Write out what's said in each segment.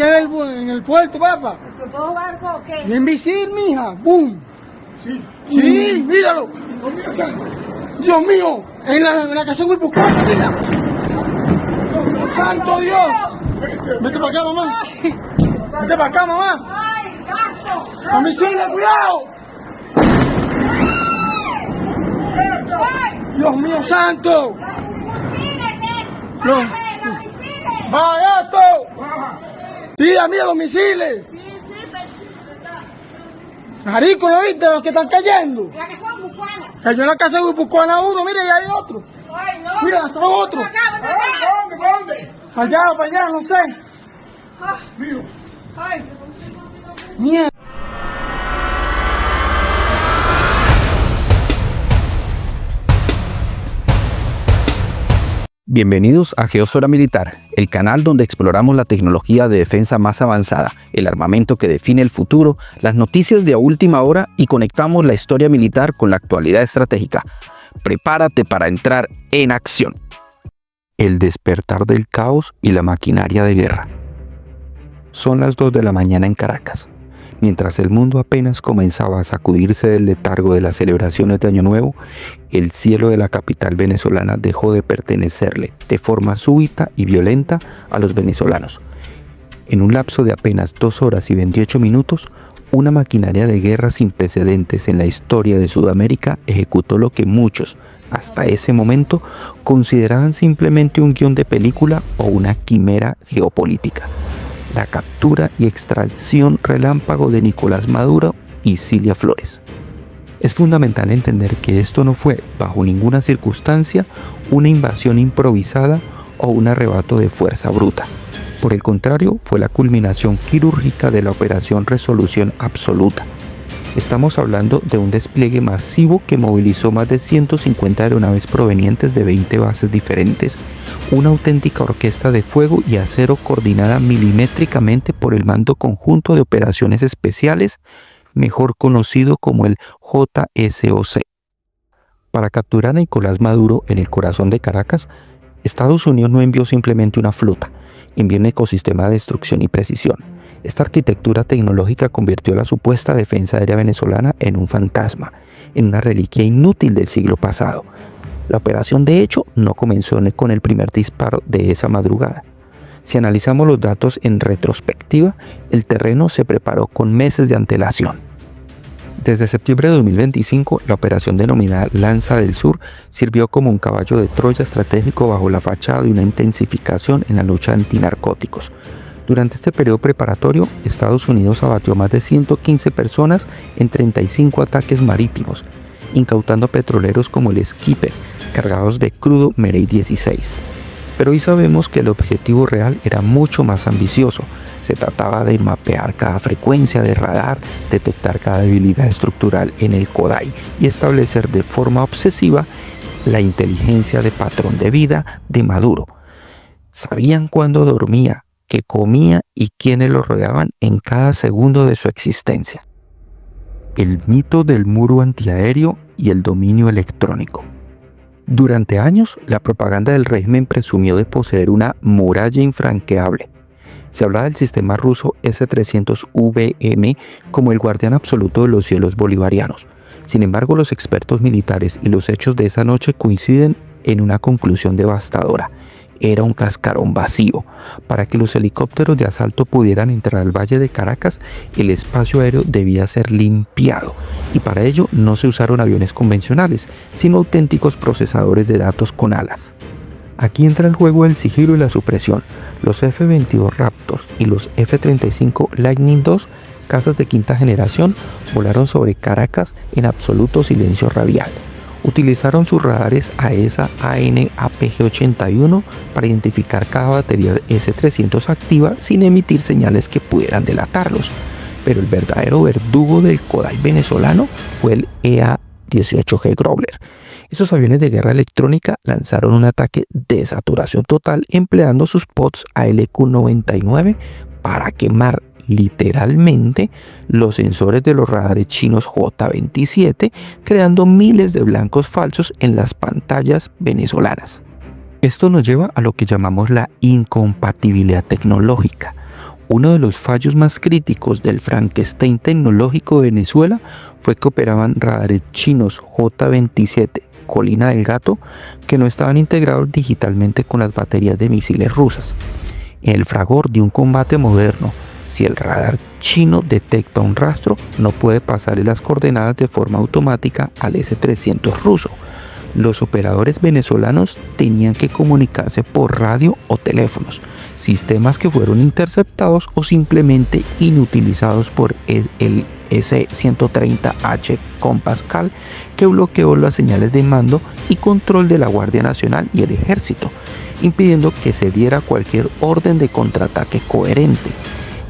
allá en el puerto, papá. ¿Explotó barco o qué? Bien misil, mija. ¡Bum! Sí, míralo. Dios mío, en la casa de Guipuzcoa, mira. ¡Santo Dios! Vete para acá, mamá. Vete para acá, mamá. ¡Ay, gasto! ¡Los misiles, cuidado! ¡Dios mío santo! ¡Los misiles! ¡Baja, gato! ¡Tira, mira los misiles! Marico, ¿no viste los que están cayendo? La que son bucanas. Cayó en la casa de Guipuzcoa uno, mira, y hay otro. Ay, no. Mira, son otros. ¿Dónde? Allá, para allá, no sé. Ay. Mierda. Bienvenidos a Geosfera Militar, el canal donde exploramos la tecnología de defensa más avanzada, el armamento que define el futuro, las noticias de a última hora y conectamos la historia militar con la actualidad estratégica. Prepárate para entrar en acción. El despertar del caos y la maquinaria de guerra. Son las 2 de la mañana en Caracas. Mientras el mundo apenas comenzaba a sacudirse del letargo de las celebraciones de Año Nuevo, el cielo de la capital venezolana dejó de pertenecerle de forma súbita y violenta a los venezolanos. En un lapso de apenas 2 horas y 28 minutos, una maquinaria de guerra sin precedentes en la historia de Sudamérica ejecutó lo que muchos, hasta ese momento, consideraban simplemente un guión de película o una quimera geopolítica. La captura y extracción relámpago de Nicolás Maduro y Cilia Flores. Es fundamental entender que esto no fue, bajo ninguna circunstancia, una invasión improvisada o un arrebato de fuerza bruta. Por el contrario, fue la culminación quirúrgica de la Operación Resolución Absoluta. Estamos hablando de un despliegue masivo que movilizó más de 150 aeronaves provenientes de 20 bases diferentes, una auténtica orquesta de fuego y acero coordinada milimétricamente por el Mando Conjunto de Operaciones Especiales, mejor conocido como el JSOC. Para capturar a Nicolás Maduro en el corazón de Caracas, Estados Unidos no envió simplemente una flota, envió un ecosistema de destrucción y precisión. Esta arquitectura tecnológica convirtió la supuesta defensa aérea venezolana en un fantasma, en una reliquia inútil del siglo pasado. La operación, de hecho, no comenzó con el primer disparo de esa madrugada. Si analizamos los datos en retrospectiva, el terreno se preparó con meses de antelación. Desde septiembre de 2025, la operación denominada Lanza del Sur sirvió como un caballo de Troya estratégico bajo la fachada de una intensificación en la lucha antinarcóticos. Durante este periodo preparatorio, Estados Unidos abatió más de 115 personas en 35 ataques marítimos, incautando petroleros como el Skipper, cargados de crudo Merey 16. Pero hoy sabemos que el objetivo real era mucho más ambicioso. Se trataba de mapear cada frecuencia de radar, detectar cada debilidad estructural en el Kodai y establecer de forma obsesiva la inteligencia de patrón de vida de Maduro. Sabían cuándo dormía, qué comía y quiénes lo rodeaban en cada segundo de su existencia. El mito del muro antiaéreo y el dominio electrónico. Durante años, la propaganda del régimen presumió de poseer una muralla infranqueable. Se hablaba del sistema ruso S-300VM como el guardián absoluto de los cielos bolivarianos. Sin embargo, los expertos militares y los hechos de esa noche coinciden en una conclusión devastadora. Era un cascarón vacío. Para que los helicópteros de asalto pudieran entrar al Valle de Caracas, el espacio aéreo debía ser limpiado, y para ello no se usaron aviones convencionales, sino auténticos procesadores de datos con alas. Aquí entra el juego del sigilo y la supresión. Los F-22 Raptor y los F-35 Lightning II, cazas de quinta generación, volaron sobre Caracas en absoluto silencio radial. Utilizaron sus radares AESA AN-APG-81 para identificar cada batería S-300 activa sin emitir señales que pudieran delatarlos. Pero el verdadero verdugo del Kodai venezolano fue el EA-18G Growler. Esos aviones de guerra electrónica lanzaron un ataque de saturación total empleando sus pods ALQ-99 para quemar literalmente los sensores de los radares chinos J-27, creando miles de blancos falsos en las pantallas venezolanas. Esto nos lleva a lo que llamamos la incompatibilidad tecnológica, Uno de los fallos más críticos del Frankenstein tecnológico de Venezuela fue que operaban radares chinos J-27 Colina del Gato que no estaban integrados digitalmente con las baterías de misiles rusas. En el fragor de un combate moderno, si el radar chino detecta un rastro, no puede pasarle las coordenadas de forma automática al S-300 ruso. Los operadores venezolanos tenían que comunicarse por radio o teléfonos, sistemas que fueron interceptados o simplemente inutilizados por el S-130H con Pascal, que bloqueó las señales de mando y control de la Guardia Nacional y el Ejército, impidiendo que se diera cualquier orden de contraataque coherente.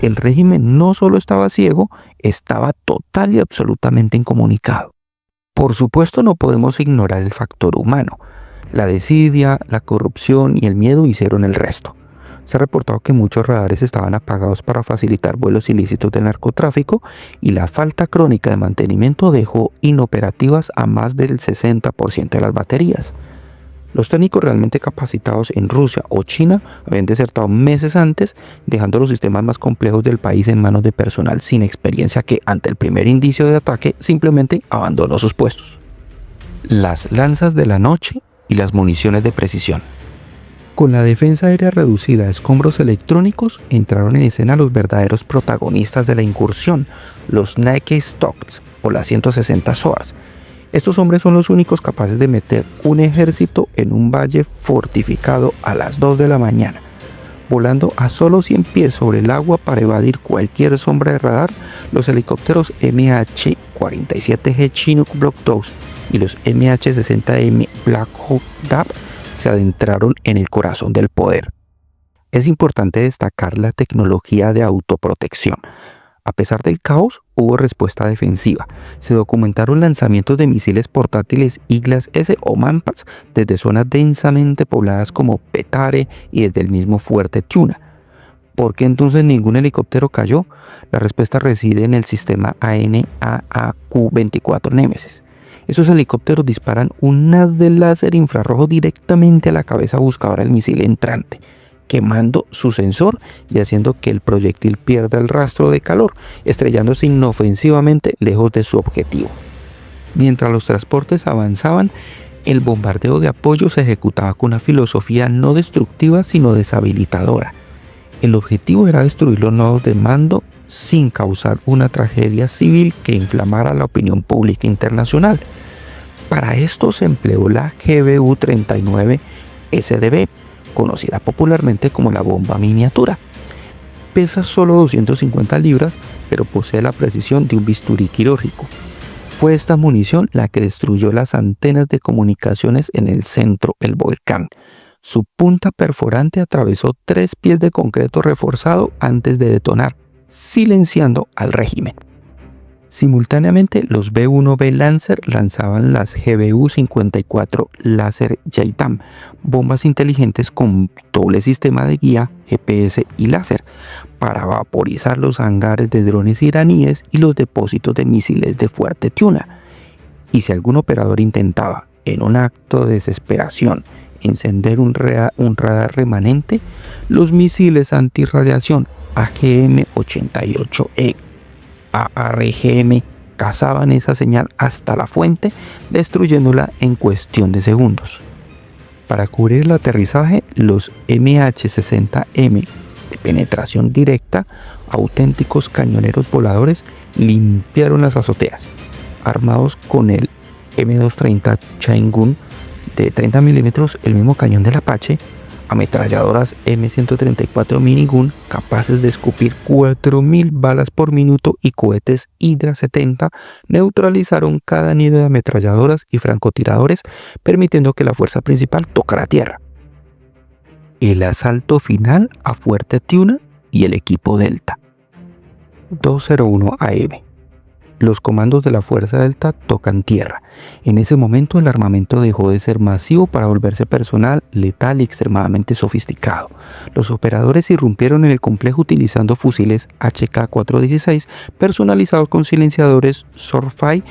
El régimen no solo estaba ciego, estaba total y absolutamente incomunicado. Por supuesto, no podemos ignorar el factor humano. La desidia, la corrupción y el miedo hicieron el resto. Se ha reportado que muchos radares estaban apagados para facilitar vuelos ilícitos del narcotráfico y la falta crónica de mantenimiento dejó inoperativas a más del 60% de las baterías. Los técnicos realmente capacitados en Rusia o China habían desertado meses antes, dejando los sistemas más complejos del país en manos de personal sin experiencia que, ante el primer indicio de ataque, simplemente abandonó sus puestos. Las lanzas de la noche y las municiones de precisión. Con la defensa aérea reducida a escombros electrónicos, entraron en escena los verdaderos protagonistas de la incursión, los Nike Stocks o las 160 SOARs. Estos hombres son los únicos capaces de meter un ejército en un valle fortificado a las 2 de la mañana. Volando a solo 100 pies sobre el agua para evadir cualquier sombra de radar, los helicópteros MH-47G Chinook Block 2 y los MH-60M Black Hawk DAB se adentraron en el corazón del poder. Es importante destacar la tecnología de autoprotección. A pesar del caos, hubo respuesta defensiva. Se documentaron lanzamientos de misiles portátiles Iglas-S o Manpads desde zonas densamente pobladas como Petare y desde el mismo Fuerte Tiuna. ¿Por qué entonces ningún helicóptero cayó? La respuesta reside en el sistema AN/AQ-24 Nemesis. Esos helicópteros disparan un haz de láser infrarrojo directamente a la cabeza buscadora del misil entrante, quemando su sensor y haciendo que el proyectil pierda el rastro de calor, estrellándose inofensivamente lejos de su objetivo. Mientras los transportes avanzaban, el bombardeo de apoyo se ejecutaba con una filosofía no destructiva sino deshabilitadora. El objetivo era destruir los nodos de mando sin causar una tragedia civil que inflamara la opinión pública internacional. Para esto se empleó la GBU-39 SDB, conocida popularmente como la bomba miniatura. Pesa solo 250 libras, pero posee la precisión de un bisturí quirúrgico. Fue esta munición la que destruyó las antenas de comunicaciones en el centro del volcán. Su punta perforante atravesó 3 pies de concreto reforzado antes de detonar, silenciando al régimen. Simultáneamente, los B-1B Lancer lanzaban las GBU-54 Laser JTAM, bombas inteligentes con doble sistema de guía, GPS y láser, para vaporizar los hangares de drones iraníes y los depósitos de misiles de Fuerte Tiuna. Y si algún operador intentaba, en un acto de desesperación, encender un radar remanente, los misiles antirradiación AGM-88E ARGM cazaban esa señal hasta la fuente, destruyéndola en cuestión de segundos. Para cubrir el aterrizaje, los MH-60M de penetración directa, auténticos cañoneros voladores, limpiaron las azoteas. Armados con el M230 Chaingun de 30 mm, el mismo cañón del Apache, ametralladoras M134 Minigun capaces de escupir 4.000 balas por minuto y cohetes Hydra 70 neutralizaron cada nido de ametralladoras y francotiradores, permitiendo que la fuerza principal tocara tierra. El asalto final a Fuerte Tiuna y el equipo Delta. 2:01 AM. Los comandos de la Fuerza Delta tocan tierra. En ese momento el armamento dejó de ser masivo para volverse personal, letal y extremadamente sofisticado. Los operadores irrumpieron en el complejo utilizando fusiles HK-416 personalizados con silenciadores Surfire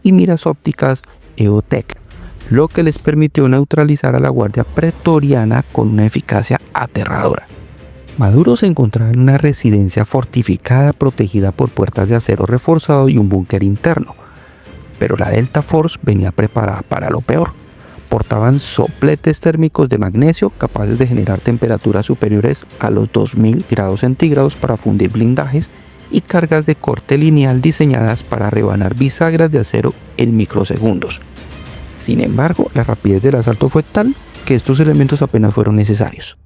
y miras ópticas EOTech, lo que les permitió neutralizar a la guardia pretoriana con una eficacia aterradora. Maduro se encontraba en una residencia fortificada protegida por puertas de acero reforzado y un búnker interno. Pero la Delta Force venía preparada para lo peor. Portaban sopletes térmicos de magnesio capaces de generar temperaturas superiores a los 2000 grados centígrados para fundir blindajes y cargas de corte lineal diseñadas para rebanar bisagras de acero en microsegundos. Sin embargo, la rapidez del asalto fue tal que estos elementos apenas fueron necesarios.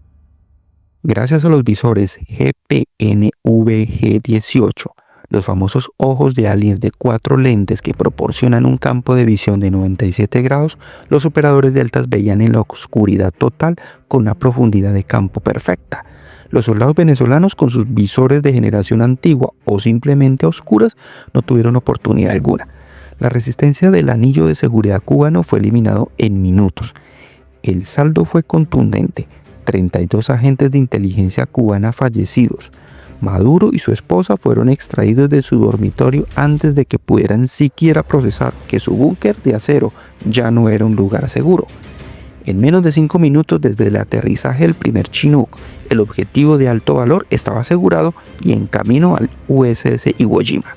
Gracias a los visores GPNVG-18, los famosos ojos de aliens de 4 lentes que proporcionan un campo de visión de 97 grados, los operadores deltas veían en la oscuridad total con una profundidad de campo perfecta. Los soldados venezolanos con sus visores de generación antigua o simplemente a oscuras no tuvieron oportunidad alguna. La resistencia del anillo de seguridad cubano fue eliminado en minutos. El saldo fue contundente: 32 agentes de inteligencia cubana fallecidos. Maduro y su esposa fueron extraídos de su dormitorio antes de que pudieran siquiera procesar que su búnker de acero ya no era un lugar seguro. En menos de 5 minutos desde el aterrizaje del primer Chinook, el objetivo de alto valor estaba asegurado y en camino al USS Iwo Jima.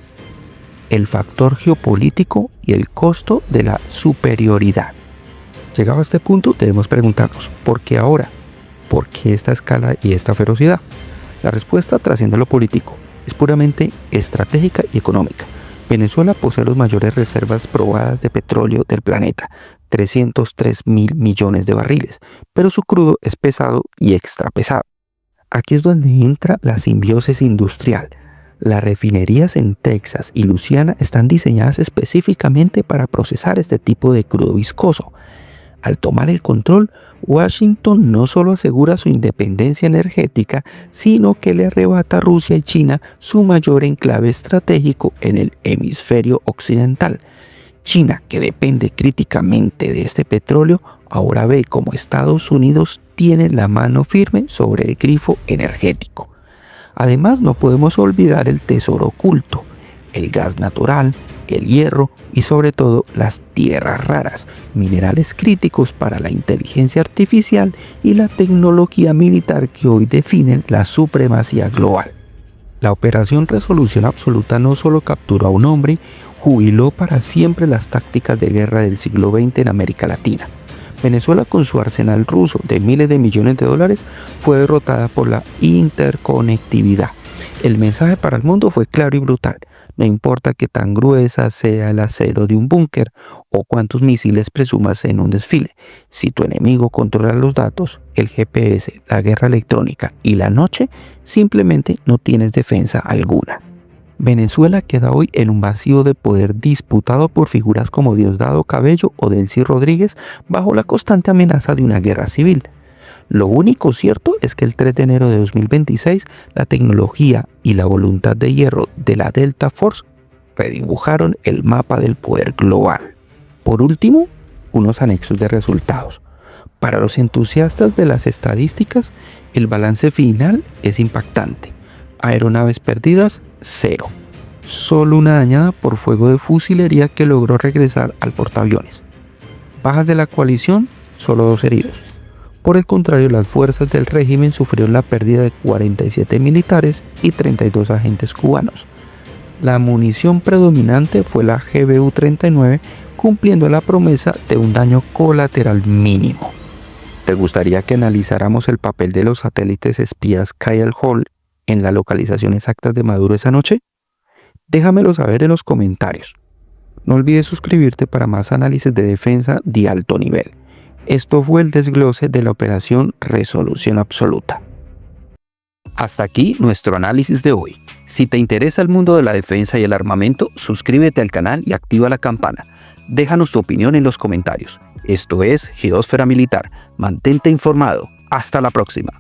El factor geopolítico y el costo de la superioridad. Llegado a este punto debemos preguntarnos, ¿por qué ahora? ¿Por qué esta escala y esta ferocidad? La respuesta trasciende lo político, es puramente estratégica y económica. Venezuela posee las mayores reservas probadas de petróleo del planeta, 303.000 millones de barriles, pero su crudo es pesado y extra pesado. Aquí es donde entra la simbiosis industrial. Las refinerías en Texas y Luisiana están diseñadas específicamente para procesar este tipo de crudo viscoso. Al tomar el control, Washington no solo asegura su independencia energética, sino que le arrebata a Rusia y China su mayor enclave estratégico en el hemisferio occidental. China, que depende críticamente de este petróleo, ahora ve como Estados Unidos tiene la mano firme sobre el grifo energético. Además, no podemos olvidar el tesoro oculto, el gas natural, el hierro y sobre todo las tierras raras, minerales críticos para la inteligencia artificial y la tecnología militar que hoy definen la supremacía global. La Operación Resolución Absoluta no solo capturó a un hombre, jubiló para siempre las tácticas de guerra del siglo XX en América Latina. Venezuela, con su arsenal ruso de miles de millones de dólares, fue derrotada por la interconectividad. El mensaje para el mundo fue claro y brutal. No importa qué tan gruesa sea el acero de un búnker o cuántos misiles presumas en un desfile. Si tu enemigo controla los datos, el GPS, la guerra electrónica y la noche, simplemente no tienes defensa alguna. Venezuela queda hoy en un vacío de poder disputado por figuras como Diosdado Cabello o Delcy Rodríguez bajo la constante amenaza de una guerra civil. Lo único cierto es que el 3 de enero de 2026 la tecnología y la voluntad de hierro de la Delta Force redibujaron el mapa del poder global. Por último, unos anexos de resultados. Para los entusiastas de las estadísticas, el balance final es impactante. Aeronaves perdidas, 0. Solo una dañada por fuego de fusilería que logró regresar al portaaviones. Bajas de la coalición, solo 2 heridos. Por el contrario, las fuerzas del régimen sufrieron la pérdida de 47 militares y 32 agentes cubanos. La munición predominante fue la GBU-39, cumpliendo la promesa de un daño colateral mínimo. ¿Te gustaría que analizáramos el papel de los satélites espías Kyle Hall en la localización exacta de Maduro esa noche? Déjamelo saber en los comentarios. No olvides suscribirte para más análisis de defensa de alto nivel. Esto fue el desglose de la Operación Resolución Absoluta. Hasta aquí nuestro análisis de hoy. Si te interesa el mundo de la defensa y el armamento, suscríbete al canal y activa la campana. Déjanos tu opinión en los comentarios. Esto es Geósfera Militar. Mantente informado. Hasta la próxima.